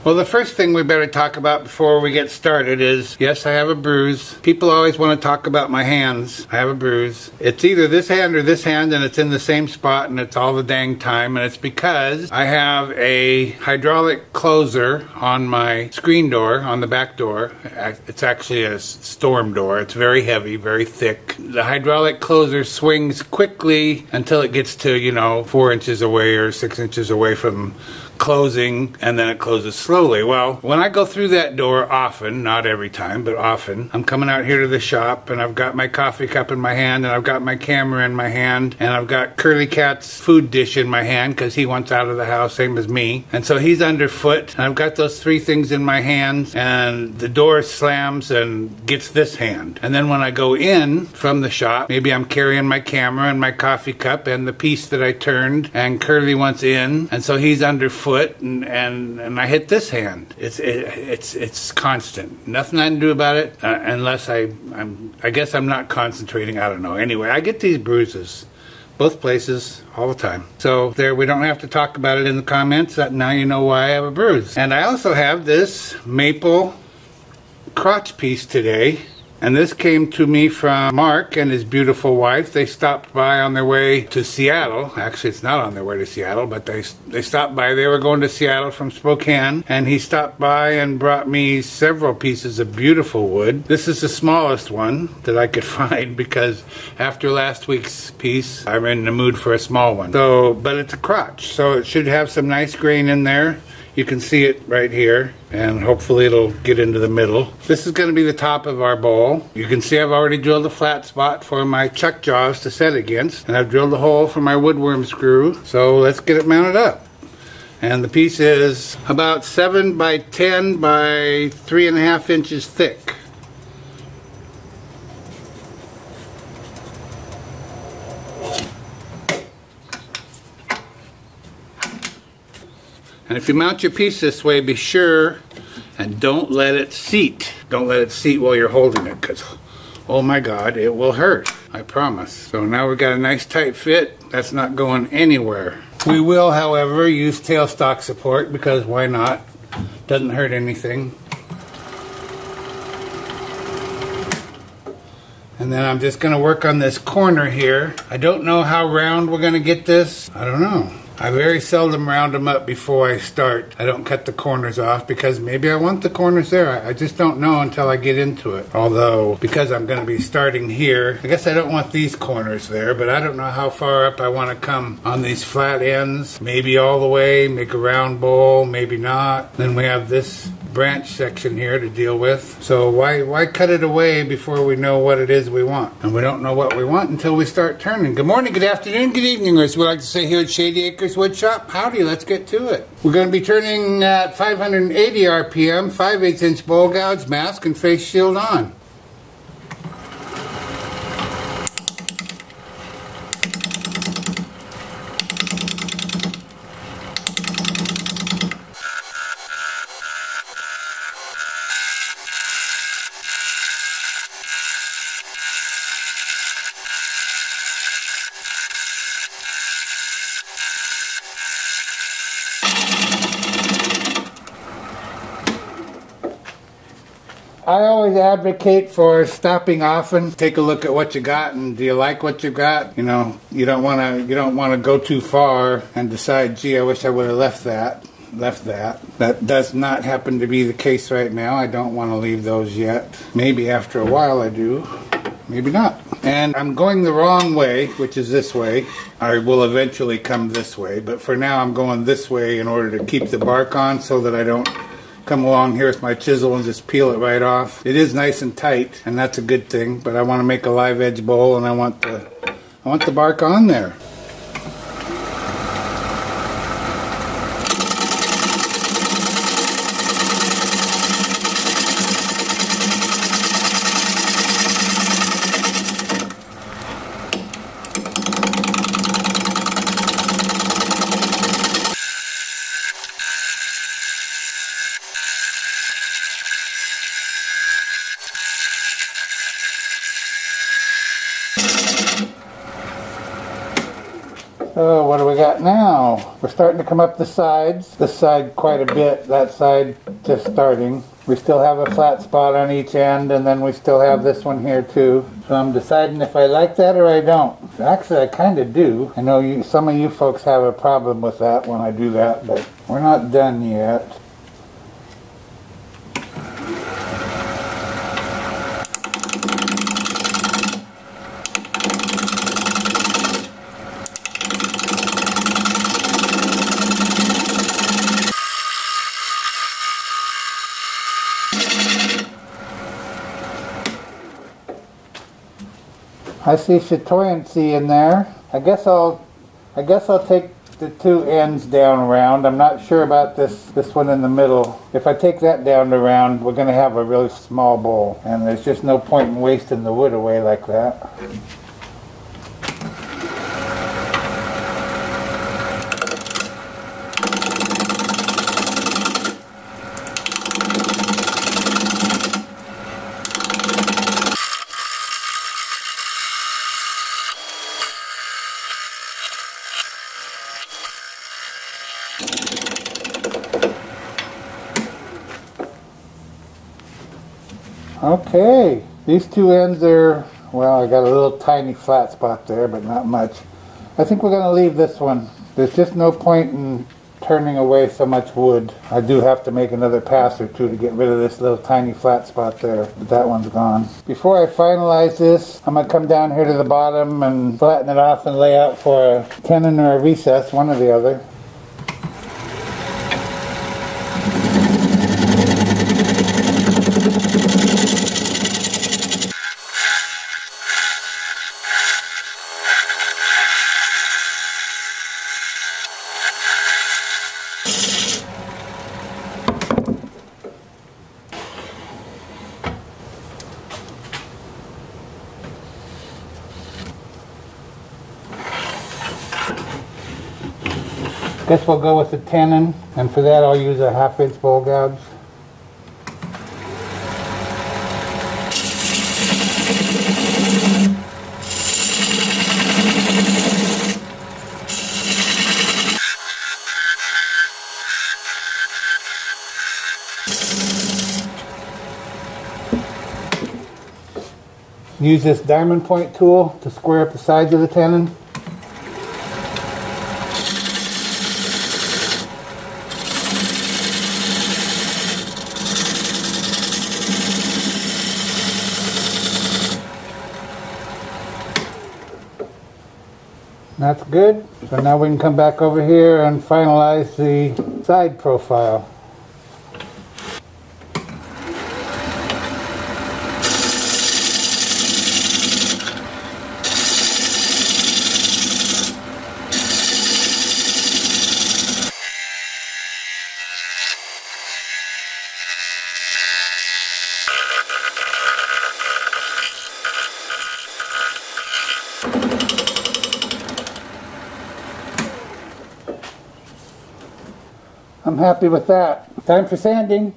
Well, the first thing we better talk about before we get started is, yes, I have a bruise. People always want to talk about my hands. I have a bruise. It's either this hand or this hand, and it's in the same spot, and it's all the dang time, and it's because I have a hydraulic closer on my screen door, on the back door. It's actually a storm door. It's very heavy, very thick. The hydraulic closer swings quickly until it gets to, you know, 4 inches away or 6 inches away from closing, and then it closes slowly. Well, when I go through that door often, not every time, but often, I'm coming out here to the shop and I've got my coffee cup in my hand and I've got my camera in my hand and I've got Curly Cat's food dish in my hand because he wants out of the house, same as me. And so he's underfoot and I've got those three things in my hands and the door slams and gets this hand. And then when I go in from the shop, maybe I'm carrying my camera and my coffee cup and the piece that I turned, and Curly wants in, and so he's underfoot. And I hit this hand. It's constant. Nothing I can do about it unless I guess I'm not concentrating. I don't know. Anyway, I get these bruises, both places, all the time. So there, we don't have to talk about it in the comments. Now you know why I have a bruise. And I also have this Maple Crotch piece today. And this came to me from Mark and his beautiful wife. They stopped by on their way to Seattle. Actually, it's not on their way to Seattle, but they stopped by. They were going to Seattle from Spokane, and he stopped by and brought me several pieces of beautiful wood. This is the smallest one that I could find because after last week's piece, I'm in the mood for a small one. So, but it's a crotch, so it should have some nice grain in there. You can see it right here, and hopefully it'll get into the middle. This is going to be the top of our bowl. You can see I've already drilled a flat spot for my chuck jaws to set against, and I've drilled a hole for my woodworm screw. So let's get it mounted up. And the piece is about 7 by 10 by 3.5 inches thick. And if you mount your piece this way, be sure and don't let it seat. Don't let it seat while you're holding it, because, oh my God, it will hurt. I promise. So now we've got a nice tight fit. That's not going anywhere. We will, however, use tailstock support, because why not? Doesn't hurt anything. And then I'm just going to work on this corner here. I don't know how round we're going to get this. I don't know. I very seldom round them up before I start. I don't cut the corners off because maybe I want the corners there. I just don't know until I get into it. Although, because I'm going to be starting here, I guess I don't want these corners there, but I don't know how far up I want to come on these flat ends. Maybe all the way, make a round bowl, maybe not. Then we have this branch section here to deal with. So why cut it away before we know what it is we want? And we don't know what we want until we start turning. Good morning, good afternoon, good evening, or as we like to say here at Shady Acres Wood Shop. Howdy, let's get to it. We're going to be turning at 580 RPM, 5/8 inch bowl gouge, mask and face shield on. I always advocate for stopping often. Take a look at what you got, and do you like what you got? You know, you don't want to go too far and decide, gee, I wish I would have left that. That does not happen to be the case right now. I don't want to leave those yet. Maybe after a while I do. Maybe not. And I'm going the wrong way, which is this way. I will eventually come this way, but for now I'm going this way in order to keep the bark on so that I don't come along here with my chisel and just peel it right off. It is nice and tight, and that's a good thing, but I want to make a live edge bowl and I want the bark on there. So what do we got now? We're starting to come up the sides. This side quite a bit, that side just starting. We still have a flat spot on each end, and then we still have this one here too. So I'm deciding if I like that or I don't. Actually, I kind of do. I know some of you folks have a problem with that when I do that, but we're not done yet. I see Chatoyance in there. I guess I'll take the two ends down around. I'm not sure about this one in the middle. If I take that down around, we're going to have a really small bowl, and there's just no point in wasting the wood away like that. Okay, these two ends are, well, I got a little tiny flat spot there, but not much. I think we're going to leave this one. There's just no point in turning away so much wood. I do have to make another pass or two to get rid of this little tiny flat spot there, but that one's gone. Before I finalize this, I'm going to come down here to the bottom and flatten it off and lay out for a tenon or a recess, one or the other. Guess we'll go with the tenon, and for that I'll use a 1/2 inch bowl gouge. Use this diamond point tool to square up the sides of the tenon. That's good. So now we can come back over here and finalize the side profile. I'm happy with that. Time for sanding.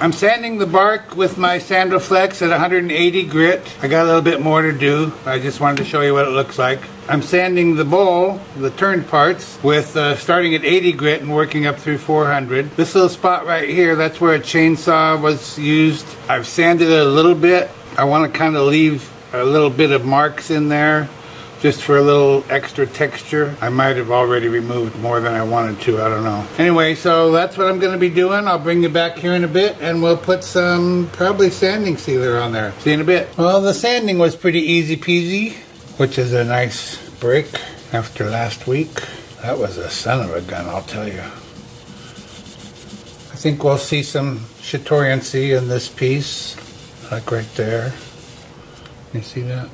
I'm sanding the bark with my Sandoflex at 180 grit. I got a little bit more to do. I just wanted to show you what it looks like. I'm sanding the bowl, the turned parts, with starting at 80 grit and working up through 400. This little spot right here, that's where a chainsaw was used. I've sanded it a little bit. I want to kind of leave a little bit of marks in there, just for a little extra texture. I might have already removed more than I wanted to, I don't know. Anyway, so that's what I'm gonna be doing. I'll bring you back here in a bit and we'll put some probably sanding sealer on there. See you in a bit. Well, the sanding was pretty easy peasy, which is a nice break after last week. That was a son of a gun, I'll tell you. think we'll see some Chatoyance in this piece, like right there. You see that?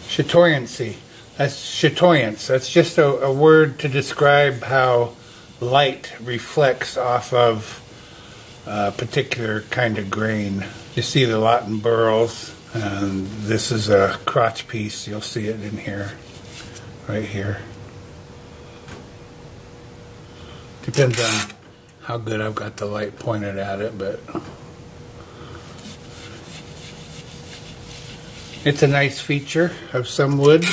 Chatoyance. That's Chatoyance. That's just a word to describe how light reflects off of a particular kind of grain. You see the lot in burls, and this is a crotch piece. You'll see it in here, right here. Depends on how good I've got the light pointed at it, but it's a nice feature of some wood.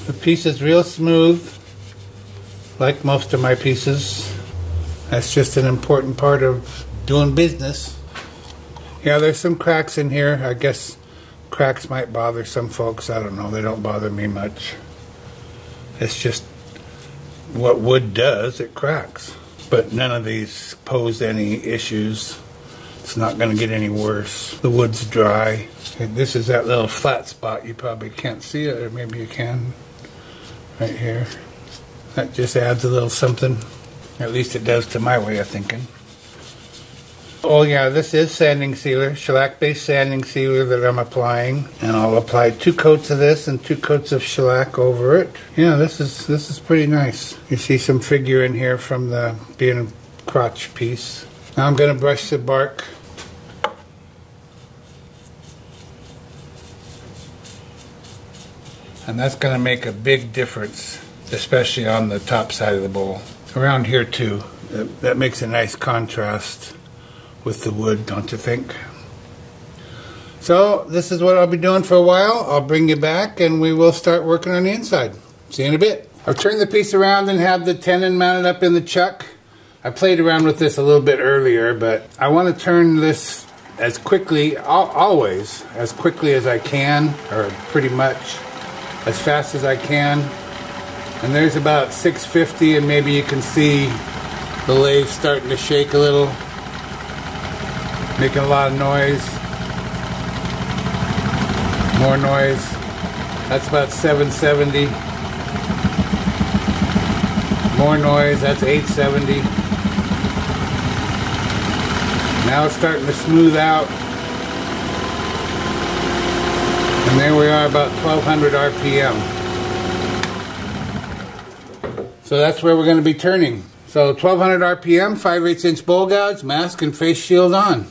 The piece is real smooth, like most of my pieces. That's just an important part of doing business. Yeah, there's some cracks in here. I guess cracks might bother some folks. I don't know. They don't bother me much. It's just what wood does, it cracks. But none of these pose any issues. It's not going to get any worse. The wood's dry. And this is that little flat spot. You probably can't see it, or maybe you can. Right here. That just adds a little something. At least it does to my way of thinking. Oh yeah, this is sanding sealer, shellac-based sanding sealer that I'm applying, and I'll apply 2 coats of this and 2 coats of shellac over it. Yeah, this is pretty nice. You see some figure in here from the being crotch piece. Now I'm going to brush the bark. And that's going to make a big difference, especially on the top side of the bowl. Around here too. That makes a nice contrast with the wood, don't you think? So this is what I'll be doing for a while. I'll bring you back and we will start working on the inside. See you in a bit. I've turned the piece around and have the tenon mounted up in the chuck. I played around with this a little bit earlier, but I want to turn this as quickly, always, as quickly as I can, or pretty much as fast as I can. And there's about 650, and maybe you can see the lathe starting to shake a little, making a lot of noise. More noise. That's about 770. More noise, that's 870. Now it's starting to smooth out. And there we are, about 1200 RPM. So that's where we're going to be turning. So 1200 RPM, 5/8 inch bowl gouge, mask and face shield on.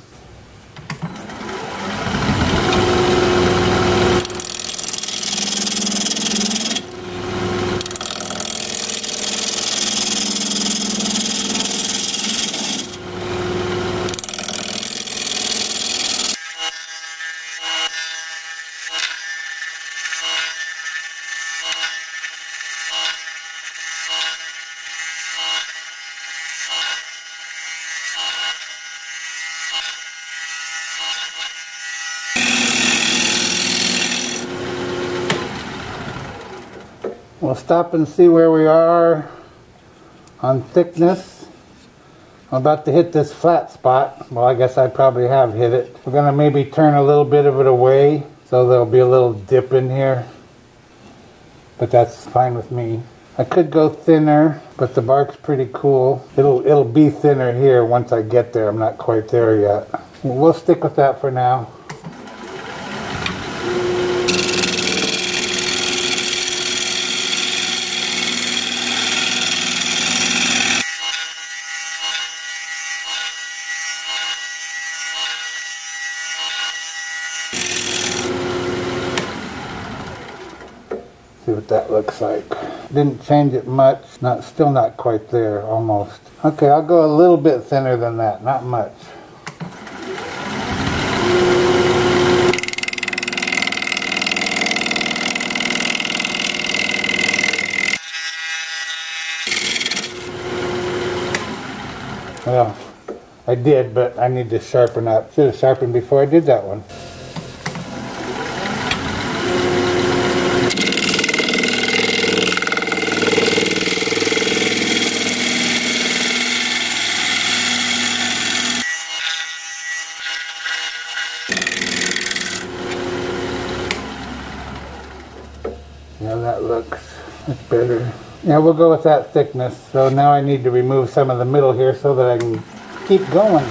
We'll stop and see where we are on thickness. I'm about to hit this flat spot. Well, I guess I probably have hit it. We're going to maybe turn a little bit of it away, so there'll be a little dip in here. But that's fine with me. I could go thinner, but the bark's pretty cool. It'll be thinner here once I get there. I'm not quite there yet. We'll stick with that for now. See what that looks like. Didn't change it much. Still not quite there, almost. Okay, I'll go a little bit thinner than that, not much. Well, I did, but I need to sharpen up. Should have sharpened before I did that one. Yeah, that looks better. Yeah, we'll go with that thickness. So now I need to remove some of the middle here so that I can keep going.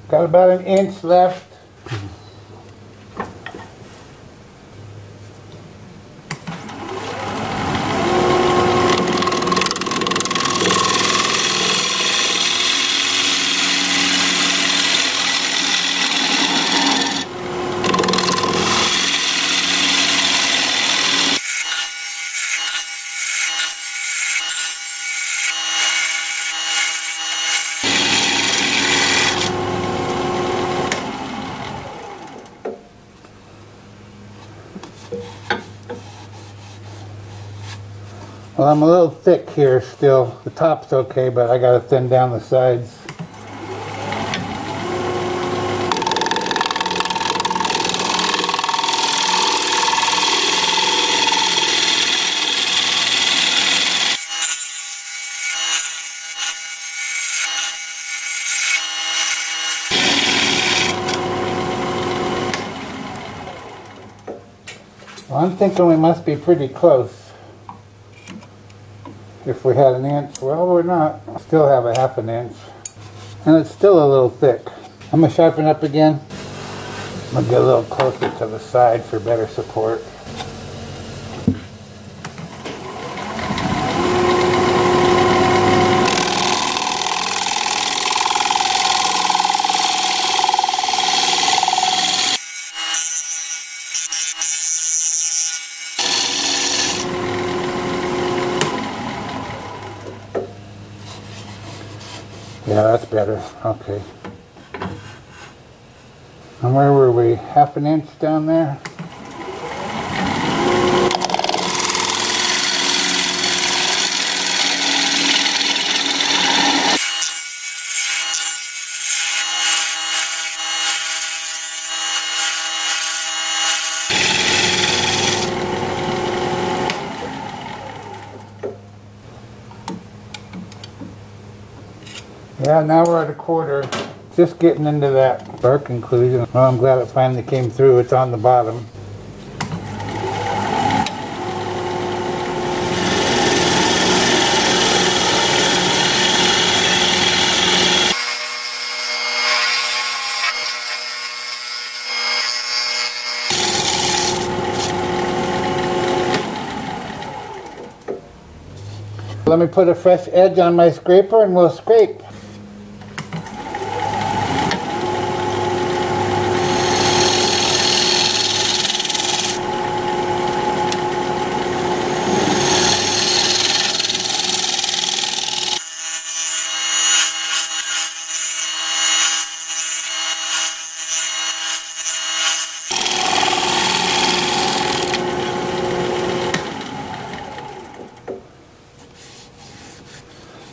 Got about an inch left. Well, I'm a little thick here still. The top's okay, but I gotta thin down the sides. Well, I'm thinking we must be pretty close. If we had an inch, well, we're not. Still have a half an inch. And it's still a little thick. I'm going to sharpen up again. I'm going to get a little closer to the side for better support. Yeah, that's better. Okay. And where were we? Half an inch down there? Yeah, now we're at a quarter. Just getting into that bark conclusion. Well, I'm glad it finally came through. It's on the bottom. Let me put a fresh edge on my scraper and we'll scrape.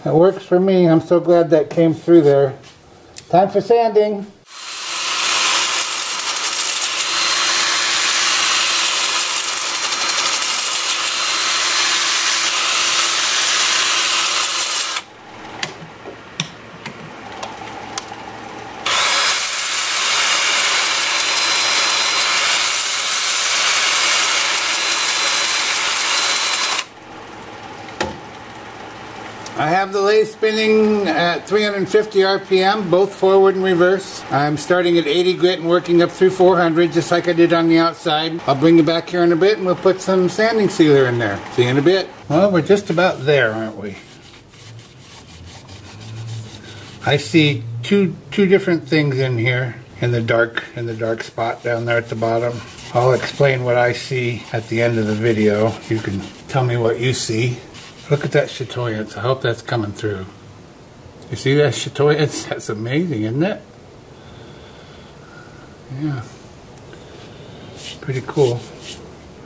It works for me. I'm so glad that came through there. Time for sanding. I have the lathe spinning at 350 RPM, both forward and reverse. I'm starting at 80 grit and working up through 400, just like I did on the outside. I'll bring you back here in a bit and we'll put some sanding sealer in there. See you in a bit. Well, we're just about there, aren't we? I see two different things in here in the dark spot down there at the bottom. I'll explain what I see at the end of the video. You can tell me what you see. Look at that chatoyance. I hope that's coming through. You see that chatoyance? That's amazing, isn't it? Yeah. Pretty cool.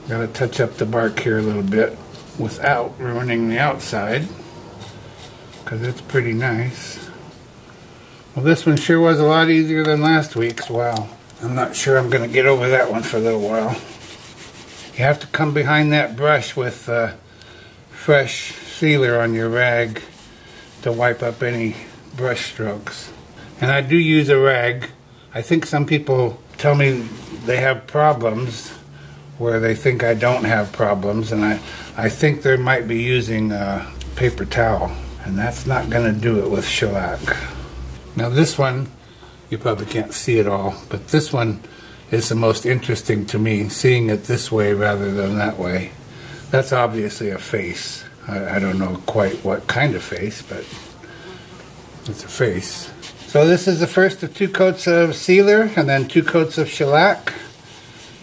Gotta touch up the bark here a little bit without ruining the outside, because it's pretty nice. Well, this one sure was a lot easier than last week's. Wow. I'm not sure I'm gonna get over that one for a little while. You have to come behind that brush with fresh sealer on your rag to wipe up any brush strokes. And I do use a rag. I think some people tell me they have problems where they think I don't have problems, and I think they might be using a paper towel, and that's not going to do it with shellac. Now this one, you probably can't see it all, but this one is the most interesting to me, seeing it this way rather than that way. That's obviously a face. I don't know quite what kind of face, but it's a face. So this is the first of 2 coats of sealer and then 2 coats of shellac.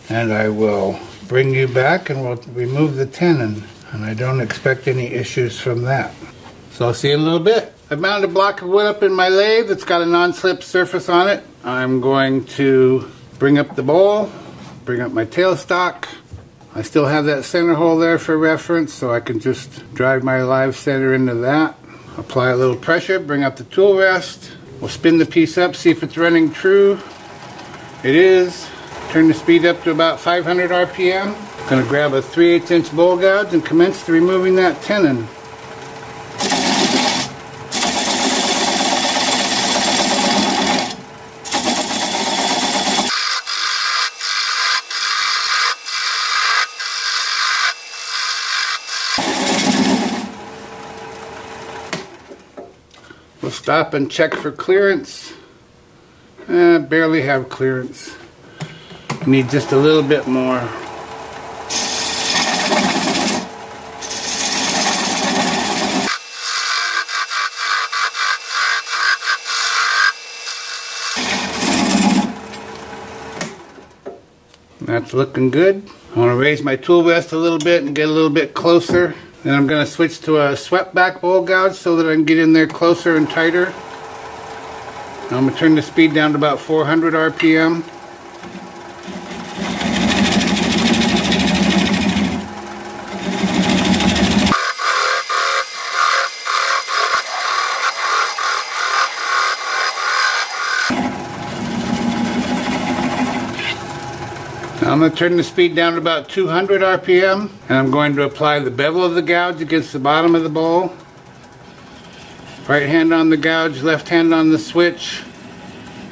And I will bring you back and we'll remove the tenon. And I don't expect any issues from that. So I'll see you in a little bit. I've mounted a block of wood up in my lathe. It's got a non-slip surface on it. I'm going to bring up the bowl, bring up my tailstock. I still have that center hole there for reference, so I can just drive my live center into that. Apply a little pressure, bring up the tool rest. We'll spin the piece up, see if it's running true. It is. Turn the speed up to about 500 RPM. Going to grab a 3/8 inch bowl gouge and commence to removing that tenon. We'll stop and check for clearance. Barely have clearance. Need just a little bit more. That's looking good. I want to raise my tool rest a little bit and get a little bit closer. Then I'm going to switch to a swept back bowl gouge so that I can get in there closer and tighter. Now I'm going to turn the speed down to about 400 RPM. Now I'm going to turn the speed down to about 200 RPM, and I'm going to apply the bevel of the gouge against the bottom of the bowl. Right hand on the gouge, left hand on the switch,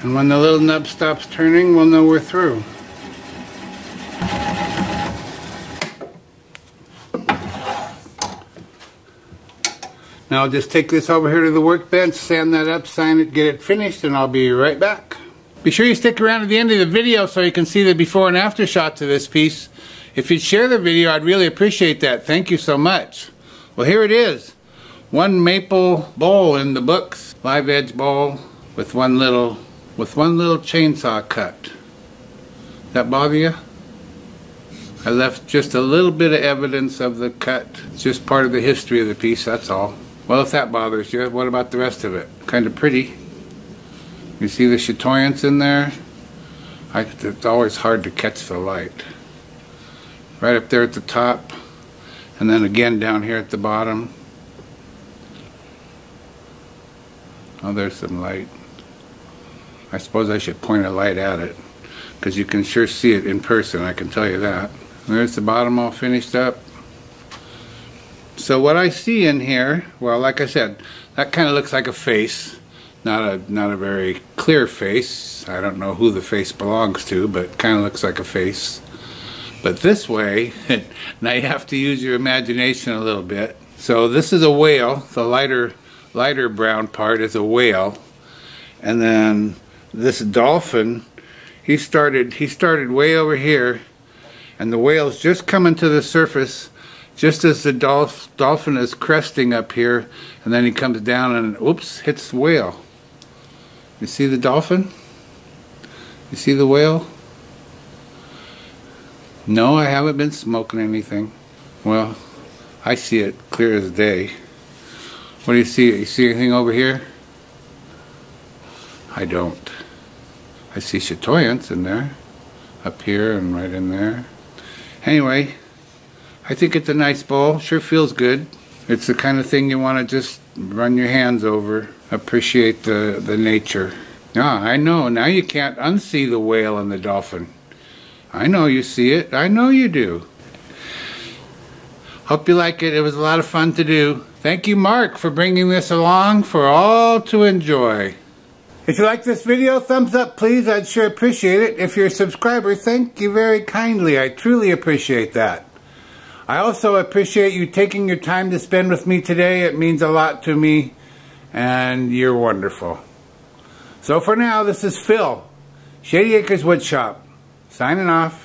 and when the little nub stops turning, we'll know we're through. Now I'll just take this over here to the workbench, sand that up, sign it, get it finished, and I'll be right back. Be sure you stick around to the end of the video so you can see the before and after shots of this piece. If you'd share the video, I'd really appreciate that. Thank you so much. Well, here it is. One maple bowl in the books. Live edge bowl with one little chainsaw cut. That bother you? I left just a little bit of evidence of the cut. It's just part of the history of the piece, that's all. Well, if that bothers you, what about the rest of it? Kind of pretty. You see the chatoyance in there? It's always hard to catch the light. Right up there at the top, and then again down here at the bottom. Oh, there's some light. I suppose I should point a light at it, because you can sure see it in person, I can tell you that. There's the bottom all finished up. So what I see in here, well, like I said, that kind of looks like a face. Not a very clear face. I don't know who the face belongs to, but it kind of looks like a face. But this way, now you have to use your imagination a little bit. So this is a whale. The lighter brown part is a whale. And then this dolphin, he started way over here, and the whale's just coming to the surface just as the dolphin is cresting up here, and then he comes down and oops, hits the whale. You see the dolphin? You see the whale? No, I haven't been smoking anything. Well, I see it clear as day. What do you see? You see anything over here? I don't. I see Chatoyance in there, up here and right in there. Anyway, I think it's a nice bowl. Sure feels good. It's the kind of thing you want to just run your hands over. Appreciate the nature. Ah, I know. Now you can't unsee the whale and the dolphin. I know you see it. I know you do. Hope you like it. It was a lot of fun to do. Thank you, Mark, for bringing this along for all to enjoy. If you like this video, thumbs up please. I'd sure appreciate it. If you're a subscriber, thank you very kindly. I truly appreciate that. I also appreciate you taking your time to spend with me today. It means a lot to me, and you're wonderful. So for now, this is Phil, Shady Acres Woodshop, signing off.